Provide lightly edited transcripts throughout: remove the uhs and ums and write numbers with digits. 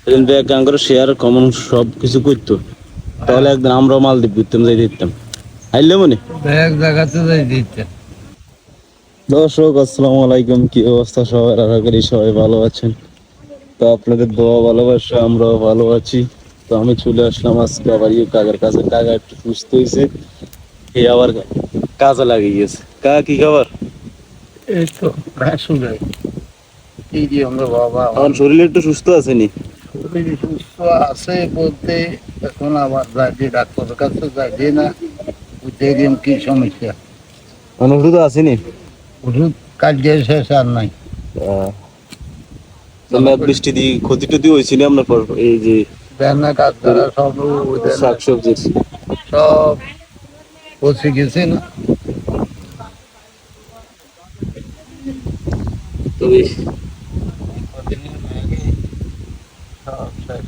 Bag আঙ্গুর share common সব কিছু করতো, তাহলে একদিন আমরাও মালদ্বীপ ঘুরতাম যাই দিতাম আইলে মনে ব্যাগ জায়গাতে যাই দিতে। দর্শক আসসালামু আলাইকুম, কি অবস্থা সবাই? আশা করি সবাই ভালো আছেন। তো আপনাদের দোয়া ভালোবাসা আমরাও ভালো আছি। তো আমি চলে আসলাম আজকে আবার কাকার কাছে। কাকা একটু সুস্থ হয়েছে, এই আবার কাজে লাগিয়ে গেছে। কাকা কি খবর? এই তো শুনে এই যে আমরা বাবা আমার শরীর একটু সুস্থ আছে নি? শরীর সুস্থ আছে বলতে এখন আবার যাই ডাক্তারের কাছে যাই না, দেখলাম কি সমস্যা। ওষুধ আসেনি? ওষুধ কালকে শেষ আর নাই। বৃষ্টি দিয়ে ক্ষতি টতি হয়েছিল আপনার পর? এই যে বেনা কাজ দ্বারা সব শাকসবজির সব পচে গেছে না। তবে সব শেষ।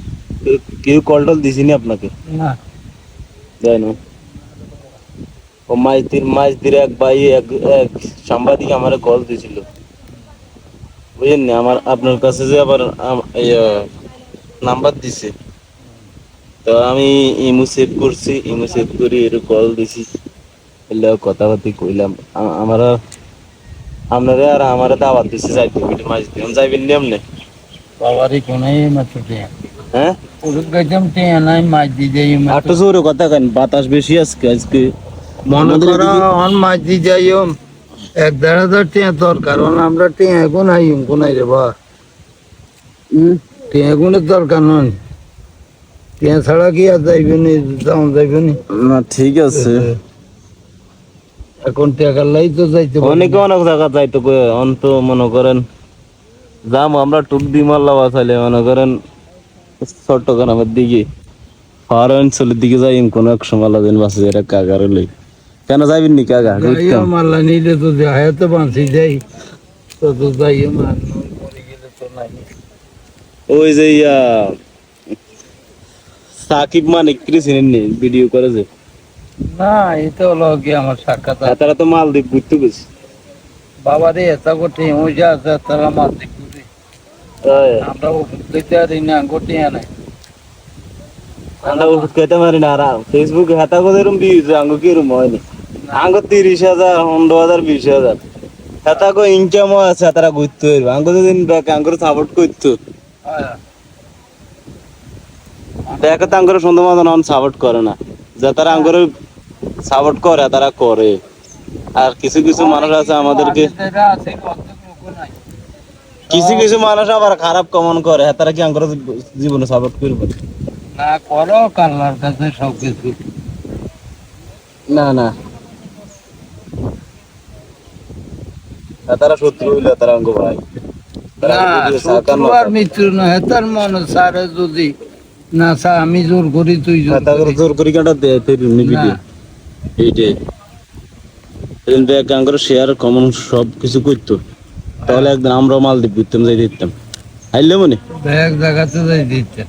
কেউ কল টল দিছিনি আপনাকে? না দেয় না। ও মাইতির এক ভাই এক সাংবাদিক আমার কল দিছিল, বুঝলেন না? আমার আপনার কাছে যে আবার নাম্বার দিছে, তো আমি ইমো সেভ করছি, ইমো সেভ করে এর কল দিছি, এলে কথাবার্তি কইলাম। আমার আপনারা আর আমার দাওয়াত দিছে যাইতে মাছ দিয়ে যাইবেন নি আপনি? বাবারই কোনাই মাত্র টিয়া, হ্যাঁ ওষুধ খাইতাম টিয়া নাই, মাছ দিয়ে যাই আটটা জোরে কথা কেন, বাতাস বেশি আজকে আজকে মনে আমাদের করো এদিকে। অন মাছ দিয়ে যাইও 1-1.5 টিয়া দরকার, আমরা টিয়া কোনাই কোনাই রে বা টিয়া গুণের দরকার নয়। টিয়া ছাড়া কি আর যাইবেনি, যাইবেনি না ঠিক আছে, এখন টিয়া লাই তো যাইতে অনেকে অনেক জায়গা যাইতো অন্ত মনে করেন যাম আমরা টুক দি মাল্লা বাসাইলে মনে করেন চট্টগ্রামের দিকে পাহাড় অঞ্চলের দিকে যাই কোনো এক সময় লাগেন বাসে যেটা কাকার লই। কেন যাইবেন নি কাকা? মাল্লা নিলে তো যায় তো বাঁচি যাই, তো তো যাইও মার মরে গেলে তো নাই। ওই যে সাকিব মানিক চিনেন নি? ভিডিও করে যে না এটা হলো কি আমার সাক্ষাৎ। তারা তো মালদ্বীপ ঘুরতে গেছে। বাবা রে এত গোটে মজা আছে, তারা মাছ দেখতে আমরা ওষুধ দিতে পারি না, গোটিয়া নাই। আমরা ওষুধ খেতে পারি না। আর ফেসবুকে হাতা করে এরম ভিউজ আঙ্গ কিরম হয়নি, আঙ্গ 30,000 15,000 20,000 হাতা কো ইনকাম আছে, তারা ঘুরতে পারবে। আঙ্গ যদি আঙ্গুর সাপোর্ট করতো, দেখো তো আঙ্গুর সুন্দর মতন সাপোর্ট করে না। যা তারা আঙ্গুর সাপোর্ট করে তারা করে। আর কিছু কিছু মানুষ আছে আমাদেরকে, কিছু কিছু মানুষ আবার খারাপ কমন করে, তারা কি আঙ্গুর জীবনে সাপোর্ট করবে না? করো কাল্লার কাছে সবকিছু। না না, তারা শত্রু হইলে তারা অঙ্গ ভাই। না শত্রু আর মিত্র নয়, তার মন সারে যদি না সা আমি জোর করি তুই জোর করি কাটা দেয় এইটাই। ব্যাগ আঙ্গুর শেয়ার কমন সব কিছু করতো, তাহলে একদিন আমরাও মালদ্বীপ ঘুরতাম যাই দিতাম আইলে মনে ব্যাগ জায়গাতে যাই দিতে।